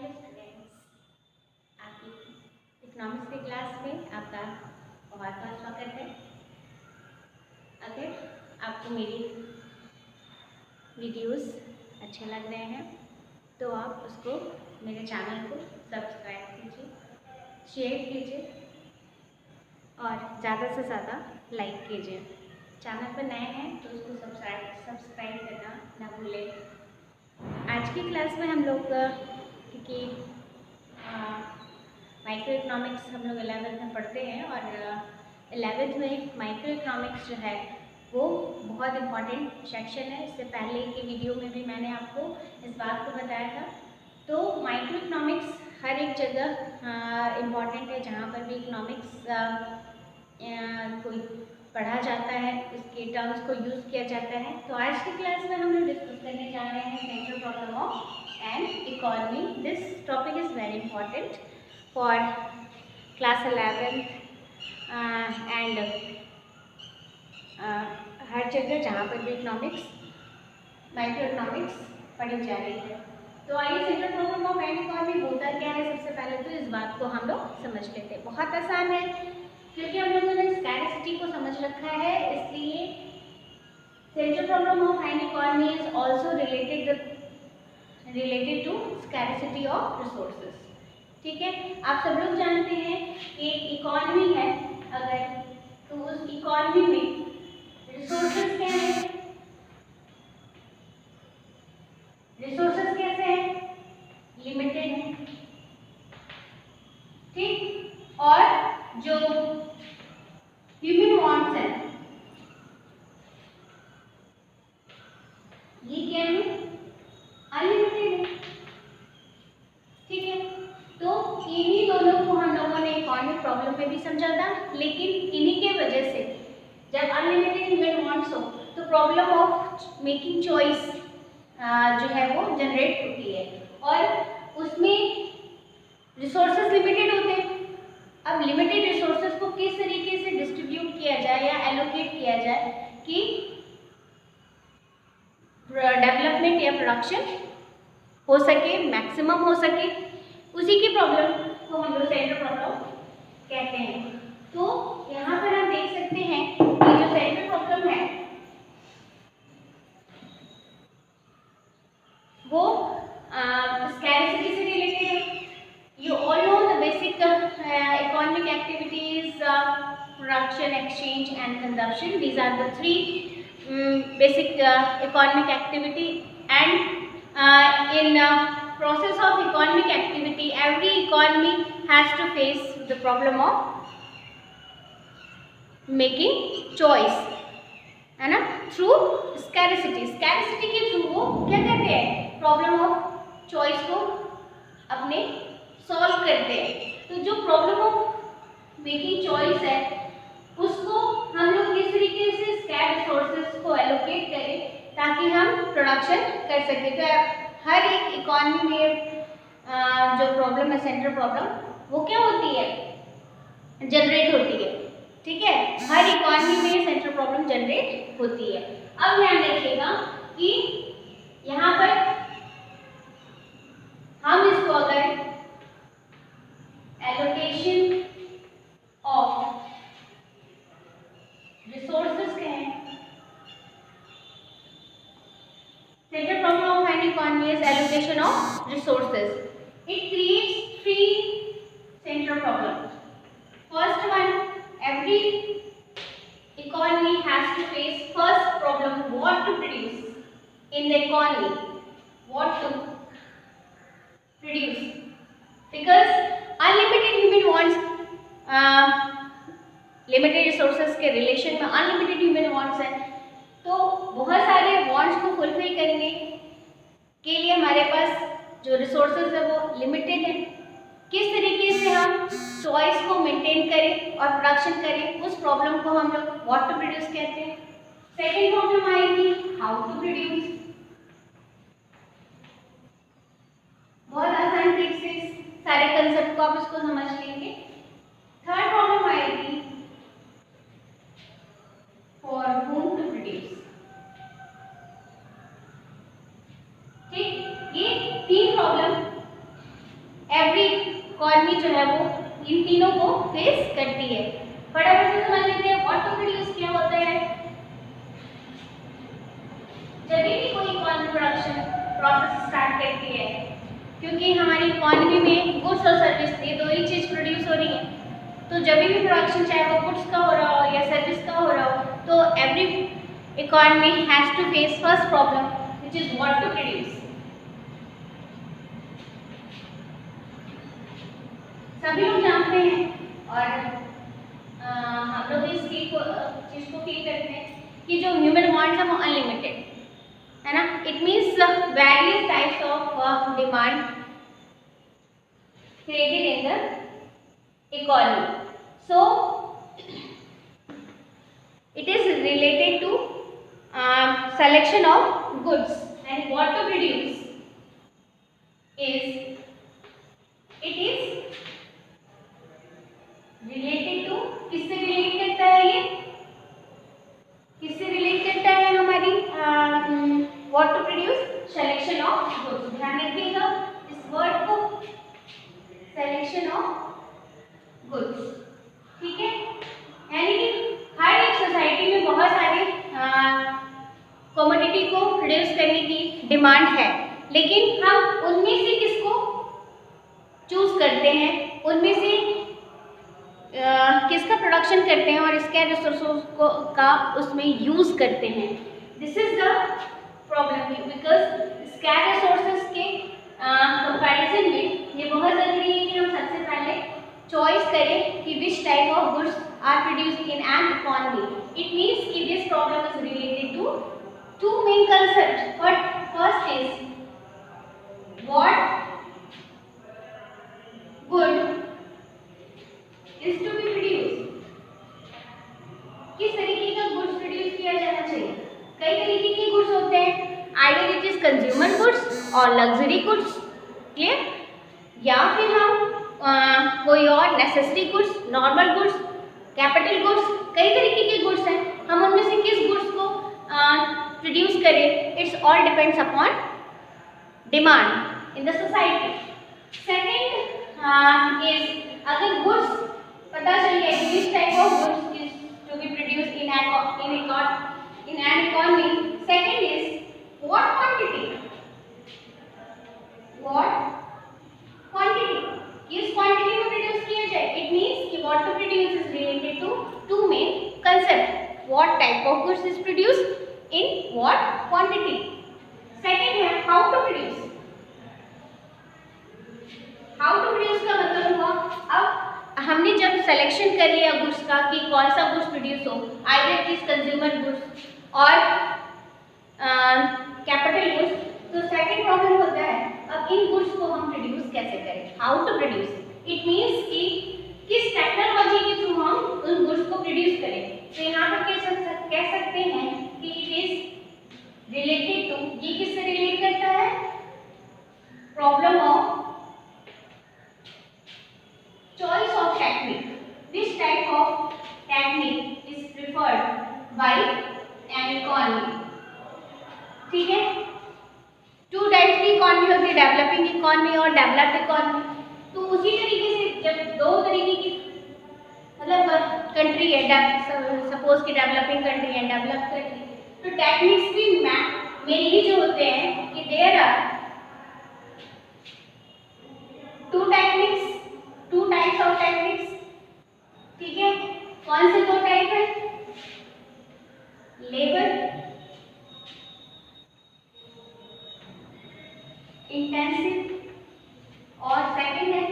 Hello students, आपकी economics की class में आपका बहुत बहुत स्वागत है। अगर आपको मेरी वीडियोस अच्छे लग रहे हैं तो आप उसको मेरे चैनल को सब्सक्राइब कीजिए, शेयर कीजिए और ज़्यादा से ज़्यादा लाइक कीजिए। चैनल पर नए हैं तो उसको सब्सक्राइब करना ना भूलें। आज की क्लास में हम लोग क्योंकि माइक्रो इकोनॉमिक्स हम लोग 11th में पढ़ते हैं और 11th में माइक्रो इकोनॉमिक्स जो है वो बहुत इम्पॉर्टेंट सेक्शन है। इससे पहले के वीडियो में भी मैंने आपको इस बात को बताया था। तो माइक्रो इकोनॉमिक्स हर एक जगह इम्पॉर्टेंट है, जहाँ पर भी इकोनॉमिक्स कोई पढ़ा जाता है उसके टर्म्स को यूज़ किया जाता है। तो आज की क्लास में हम लोग डिस्कस करने जा रहे हैं central problem of an economy. This topic is very important for class 11th and हर जगह जहाँ पर भी इकोनॉमिक्स माइक्रो इकोनॉमिक्स पढ़ी जा रही है। तो आइए central problem of an economy होता क्या है, सबसे पहले तो इस बात को हम लोग समझ लेते हैं। बहुत आसान है क्योंकि हम लोगों ने स्कैरसिटी को समझ रखा है, इसलिए central problem of an economy is also related to scarcity of resources. ठीक है, आप सब लोग जानते हैं कि इकोनॉमी है अगर, तो उस इकोनॉमी में रिसोर्सेज क्या है, रिसोर्सेज कैसे हैं, लिमिटेड है। ठीक, और जो ह्यूमन वांट्स है ये क्या है, अनलिमिटेड है। ठीक है, तो इन्हीं दोनों को हम लोगों ने इकोनॉमिक प्रॉब्लम में भी समझा था, लेकिन इन्हीं के वजह से जब अनलिमिटेड ह्यूमन वांट्स हो तो प्रॉब्लम ऑफ मेकिंग चॉइस जो है वो जनरेट होती है और उसमें रिसोर्सेज लिमिटेड होते हैं। अब लिमिटेड रिसोर्सेज को किस तरीके से डिस्ट्रीब्यूट किया जाए या एलोकेट किया जाए कि डेवलपमेंट या प्रोडक्शन हो सके, मैक्सिमम हो सके, उसी की प्रॉब्लम को हम लोग सेंट्रल प्रॉब्लम कहते हैं। तो यहाँ पर हम देख सकते हैं कि जो सेंट्रल प्रॉब्लम है वो स्कैरसिटी से रिलेटेड है। You all know the basic economic activities, production, exchange and consumption. These are the three basic economic activity, and in process of economic activity, every economy has to face the problem of making choice, है ना, through scarcity. Scarcity के through वो क्या करते हैं, problem of choice को अपने solve करते हैं। तो जो प्रॉब्लम ऑफ मेकिंग चॉइस है उसको हम लोग किस तरीके से स्कैर्स रिसोर्सेज को एलोकेट करें ताकि हम प्रोडक्शन कर सकें। तो हर एक इकोनॉमी में जो प्रॉब्लम है सेंट्रल प्रॉब्लम वो क्या होती है, जनरेट होती है। ठीक है, हर इकोनॉमी में सेंट्रल प्रॉब्लम जनरेट होती है। अब ध्यान रखिएगा कि यहाँ पर हम इसको अगर एलोकेशन ऑफ रिसोर्सेज कहें, central problem of an economy is allocation of resources. It creates three central problem. First one, every economy has to face first problem what to produce in the economy, what to produce, because unlimited human wants limited resources के relation में unlimited human wants है, तो बहुत सारे wants को fulfil करने के लिए हमारे पास जो रिसोर्सेज है वो लिमिटेड है। किस तरीके से हम चॉइस को मेंटेन करें और प्रोडक्शन करें, उस प्रॉब्लम को हम लोग व्हाट टू प्रोड्यूस कहते हैं। सेकेंड प्रॉब्लम आएगी हाउ टू प्रोड्यूस। बहुत आसान ट्रिक से सारे कंसेप्ट को आप इसको समझ लेंगे। थर्ड प्रॉब्लम आएगी फॉर whom टू प्रोड्यूस। ठीक, ये तीन प्रॉब्लम इकॉनमी जो है वो इन तीनों को फेस करती है। फटाफट से समझ लेते हैं व्हाट टू प्रोड्यूस क्या होता है। जब भी कोई इकॉनमी प्रोडक्शन प्रोसेस स्टार्ट करती है, क्योंकि हमारी इकॉनमी में गुड्स और सर्विस ये दो ही चीज़ प्रोड्यूस हो रही है, तो जब भी प्रोडक्शन चाहे वो गुड्स का हो रहा हो या सर्विस का हो रहा हो, तो every economy has to face first problem which is what to produce. सभी लोग जानते हैं और हम लोग इस चीज़ को फील करते हैं कि जो ह्यूमन वांट्स है वो अनलिमिटेड है ना। It means various types of demand created in the economy. So it is related to selection of goods, and what to produce is it is related to किससे relate करता है, ये किससे relate करता है हमारी what to produce selection of goods। ध्यान रखिएगा इस वर्ड को, सिलेक्शन ऑफ गुड्स, ठीक है। यानी कि हर एक सोसाइटी में बहुत सारे कमोडिटी को प्रोड्यूस करने की डिमांड है, लेकिन हम उनमें से किसको चूज करते हैं, उनमें से किसका प्रोडक्शन करते हैं और इसके रिसोर्स को का उसमें यूज करते हैं। This is the problem, because scare resources के कंपैरिजन में ये बहुत ज़रूरी है कि हम सबसे पहले चॉइस करें कि which type of goods are produced in an economy. It means कि this problem is related to two main concept. First is what good is to be produced, किस तरीके का गुड्स प्रोड्यूस किया जाना चाहिए। कई तरीके के गुड्स होते हैं, either it is consumer goods और लग्जरी गुड्स, क्लियर, या फिर हम कोई और necessary goods, normal goods, capital goods, कई तरीके के गुड्स हैं। हम उनमें से किस गुड्स को प्रोड्यूस करें, it's all depends upon demand in the society. Second is अगर गुड्स पता चल गया कि which type of goods is to be produce in an economy. Second is what quantity, what quantity, किस quantity में produce किया जाए। इट मीन्स कि what to produce is related to two main concept, what type of goods is produced in what quantity। second है how to produce। how to produce का मतलब हुआ, अब हमने जब सिलेक्शन कर लिया गुड्स का कि कौन सा गुड्स प्रोड्यूस हो, either it is consumer goods और कैपिटल गुड्स, तो सेकंड प्रॉब्लम होता है अब इन गुड्स को हम प्रोड्यूस कैसे करें, how to produce. It means कि किस टेक्नोलॉजी के थ्रू हम उन गुड्स को प्रोड्यूस करें। तो यहाँ पर कह सकते हैं कि इट इज रिलेटेड टू, ये किससे रिलेट करता है, problem of choice of technique, which type of technique is preferred by an economy, ठीक है। टू टाइप्स की इकॉनमी होती है, डेवलपिंग इकॉनमी और डेवलप्ड इकॉनमी। तो उसी तरीके से जब दो तरीके की मतलब कंट्री है, सपोज कि डेवलपिंग कंट्री है, डेवलप कंट्री, तो टेक्निक्स भी मेनली जो होते हैं कि there are two types of techniques, ठीक है। कौन से दो टाइप है, लेबर इंटेंसिव और सेकंड है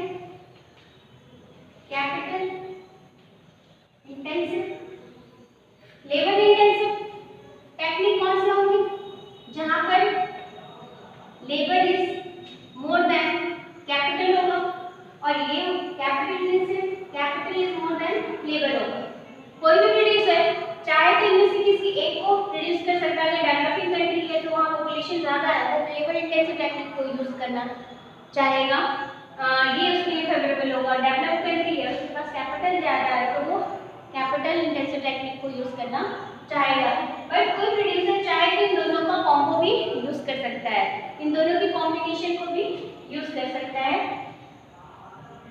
capital intensive. Labour intensive technique कौन सी होंगी, जहां पर labour is more than capital होगा, और ये capital is more than labour होगा। कोई भी प्रोड्यूसर चाहे तो इनमें से किसी एक को प्रोड्यूस कर सकता है। डेवलपिंग कंट्री है तो वहाँ पॉपुलेशन ज़्यादा है, वो लेबर इंटेंसिव टेक्निक को यूज़ करना चाहेगा, ये उसके लिए फेवरेबल होगा। डेवलप कंट्री है, उसके पास कैपिटल ज़्यादा है तो वो कैपिटल इंटेंसिव टेक्निक को यूज़ करना चाहेगा। बट कोई प्रोड्यूसर चाहे तो इन दोनों का कॉम्बो भी यूज़ कर सकता है, इन दोनों की कॉम्बिनेशन को भी यूज़ कर सकता है।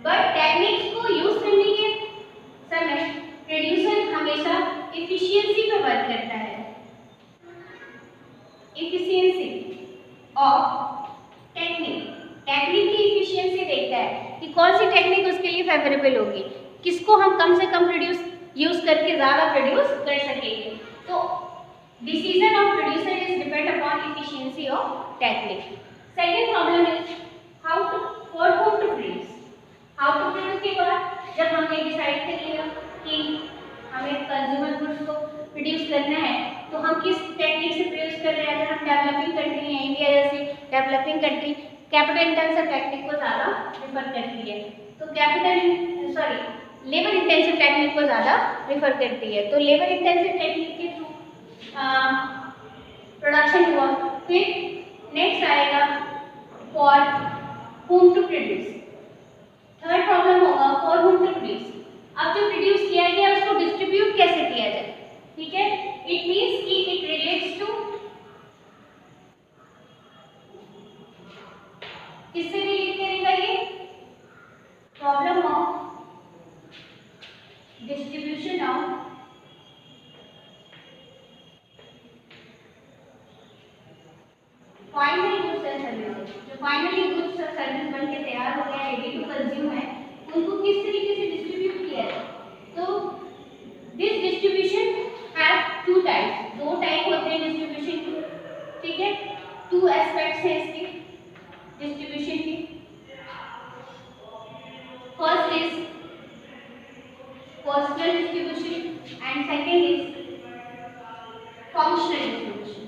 बट टेक्निक की इफिशियंसी देखता है कि कौन सी टेक्निक उसके लिए फेवरेबल होगी, किसको हम कम से कम प्रोड्यूस यूज करके ज़्यादा प्रोड्यूस कर सकेंगे। तो decision of producer is depend upon efficiency of technique. Second problem is how to for whom to produce. How to produce के बाद जब हमने डिसाइड कर लिया कि हमें कंज्यूमर गुड्स को प्रोड्यूस करना है, तो हम किस टेक्निक से प्रोड्यूस कर रहे हैं। अगर हम डेवलपिंग कंट्री हैं, इंडिया जैसी developing country capital intensive technique को ज़्यादा प्रेफर करती है, तो लेबर इंटेंसिव टेक्निक को ज़्यादा प्रेफर करती है। तो लेबर इंटेंसिव टेक्निक के थ्रू प्रोडक्शन हुआ। फिर नेक्स्ट आएगा for whom to produce. Third problem होगा फॉर होम टू प्रोड्यूस। अब जो प्रोड्यूस किया गया उसको डिस्ट्रीब्यूट कैसे किया जाए, ठीक है। इट मीन्स कि इट रिलेट्स टू, किससे रिलेट करेगा ये, problem of distribution of final goods and services. जो फाइनली गुड्स और सर्विस बन के तैयार हो गया, रेडी टू कंज्यूम है, उनको किस तरीके से डिस्ट्रीब्यूट किया है। तो this distribution have two types, दो टाइप होते हैं डिस्ट्रीब्यूशन के, ठीक है। टू एस्पेक्ट्स हैं इसके डिस्ट्रीब्यूशन की। First is personal distribution and second is functional distribution.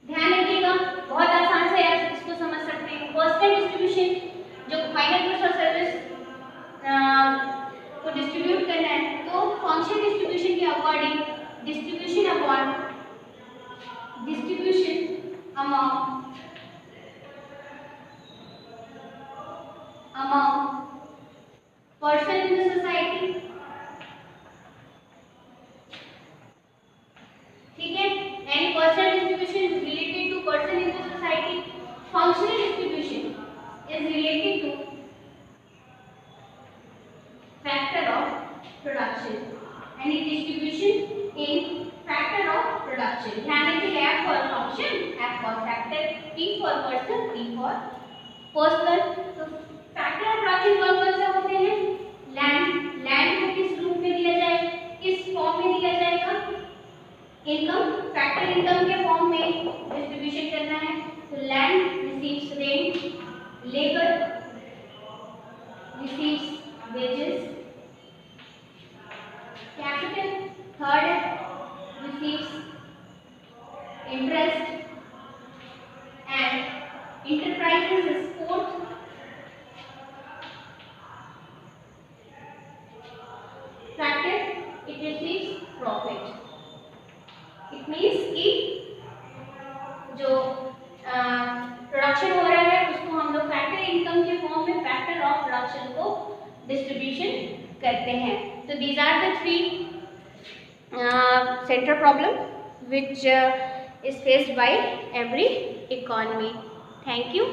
ध्यान रखिएगा, बहुत आसान से आप इसको समझ सकते हैं। पर्सनल डिस्ट्रीब्यूशन जो फाइनल गुड्स और सर्विस को डिस्ट्रीब्यूट करना है, तो फंक्शनल डिस्ट्रीब्यूशन के according distribution upon distribution amount person in the society, ठीक है। and personal distribution is related to person in the society. Functional distribution is related to factor of production and distribution in factor of production. ध्यान रखिए, F for function, F for factor, P for person, P for personal। तो factor of production कौन-कौन से होते हैं। Land को किस रूप में दिया जाएगा, किस फॉर्म में दिया जाएगा, इनकम, फैक्टर इनकम के फॉर्म में डिस्ट्रीब्यूशन करना है। तो land receives rent, labour receives wages, capital third receives interest and enterprises is fourth, factor it receives profit. It means कि जो प्रोडक्शन हो रहा है उसको हम लोग फैक्टर इनकम के फॉर्म में फैक्टर ऑफ प्रोडक्शन को डिस्ट्रीब्यूशन करते हैं। तो these are the three central problem which is faced by every economy. Thank you.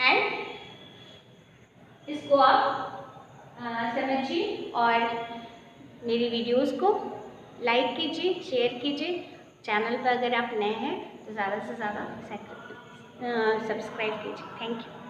And इसको आप समझिए और मेरी वीडियोस को लाइक कीजिए, शेयर कीजिए। चैनल पर अगर आप नए हैं तो ज़्यादा से ज़्यादा सब्सक्राइब कीजिए। Thank you.